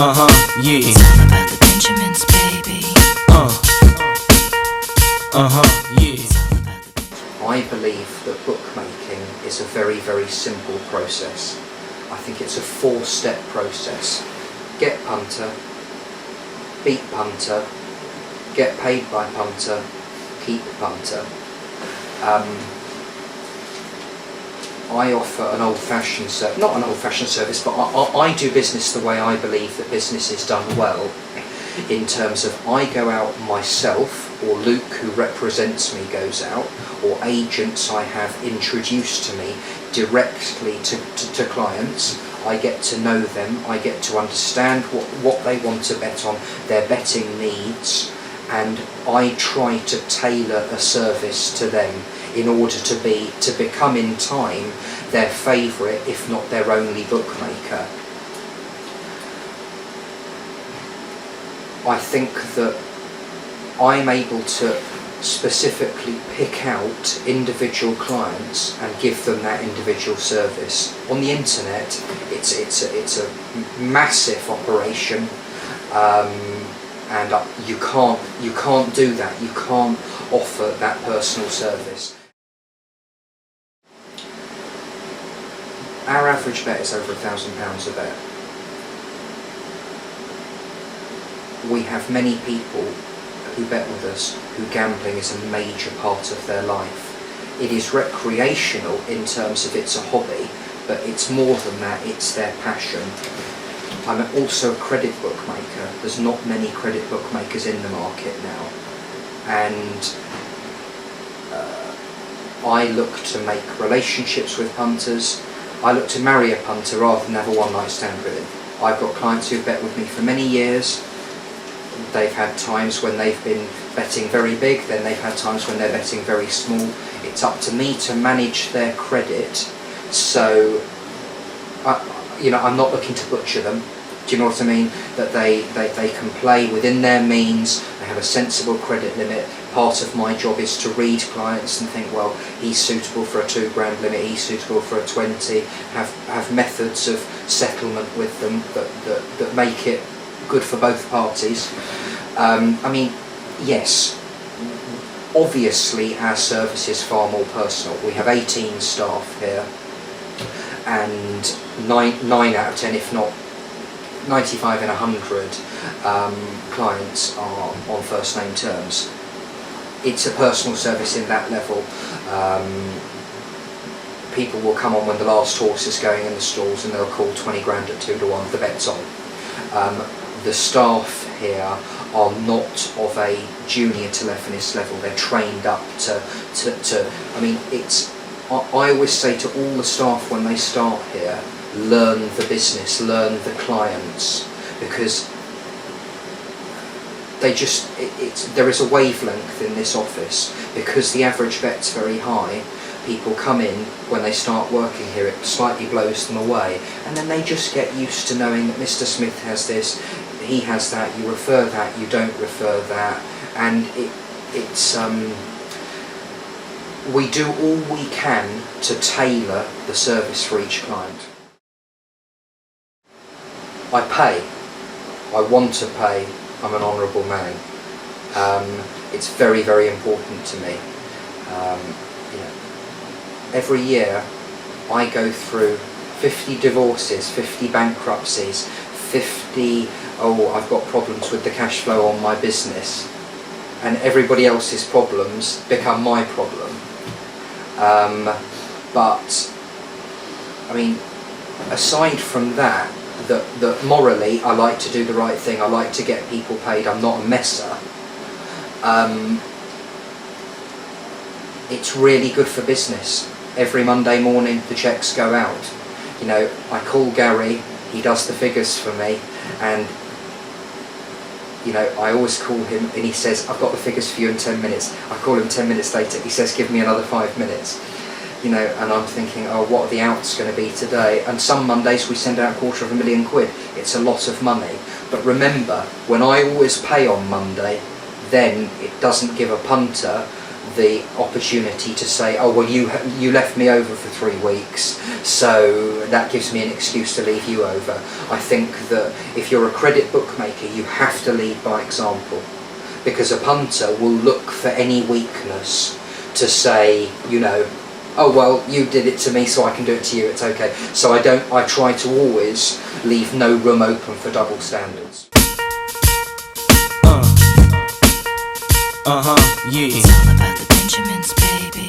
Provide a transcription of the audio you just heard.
Yeah. It's all about the Benjamins, baby. Yeah. I believe that bookmaking is a very, very simple process. I think it's a 4-step process. Get punter, beat punter, get paid by punter, keep punter. I offer an old-fashioned service, not an old-fashioned service, but I do business the way I believe that business is done well, in terms of I go out myself, or Luke, who represents me, goes out, or agents I have introduced to me directly to clients. I get to know them, I get to understand what they want to bet on, their betting needs, and I try to tailor a service to them in order to become in time their favourite, if not their only bookmaker. I think that I'm able to specifically pick out individual clients and give them that individual service. On the internet, it's a massive operation, and you can't do that. You can't offer that personal service. Our average bet is over £1,000 a bet. We have many people who bet with us who gambling is a major part of their life. It is recreational in terms of it's a hobby, but it's more than that, it's their passion. I'm also a credit bookmaker. There's not many credit bookmakers in the market now, and I look to make relationships with punters. I look to marry a punter rather than have a one-night stand with him. I've got clients who've bet with me for many years. They've had times when they've been betting very big, then they've had times when they're betting very small. It's up to me to manage their credit, so I'm not looking to butcher them. Do you know what I mean? That they can play within their means, they have a sensible credit limit. Part of my job is to read clients and think, well, he's suitable for a £2,000 limit, he's suitable for a 20, have methods of settlement with them that make it good for both parties. Yes, obviously our service is far more personal. We have 18 staff here, and 9 out of 10, if not 95 in 100 clients are on first name terms. It's a personal service in that level. People will come on when the last horse is going in the stalls and they'll call 20 grand at 2 to 1, the bet's on. The staff here are not of a junior telephonist level, they're trained up I always say to all the staff when they start here, learn the business, learn the clients, because there is a wavelength in this office. Because the average bet's very high, people come in, when they start working here, it slightly blows them away, and then they just get used to knowing that Mr. Smith has this, he has that, you refer that, you don't refer that, and we do all we can to tailor the service for each client. I pay. I want to pay. I'm an honourable man. It's very, very important to me. Every year I go through 50 divorces, 50 bankruptcies, 50, I've got problems with the cash flow on my business, and everybody else's problems become my problem. But aside from that morally I like to do the right thing, I like to get people paid, I'm not a messer. It's really good for business. Every Monday morning the checks go out. I call Gary, he does the figures for me, and I always call him and he says, I've got the figures for you in 10 minutes. I call him 10 minutes later, he says, give me another 5 minutes. And I'm thinking, what are the outs going to be today? And some Mondays we send out £250,000. It's a lot of money. But remember, when I always pay on Monday, then it doesn't give a punter the opportunity to say, oh well, you left me over for 3 weeks, so that gives me an excuse to leave you over. I think that if you're a credit bookmaker, you have to lead by example, because a punter will look for any weakness to say, you know, oh well, you did it to me, so I can do it to you, it's okay. So I try to always leave no room open for double standards. Yeah. It's all about the Benjamins, baby.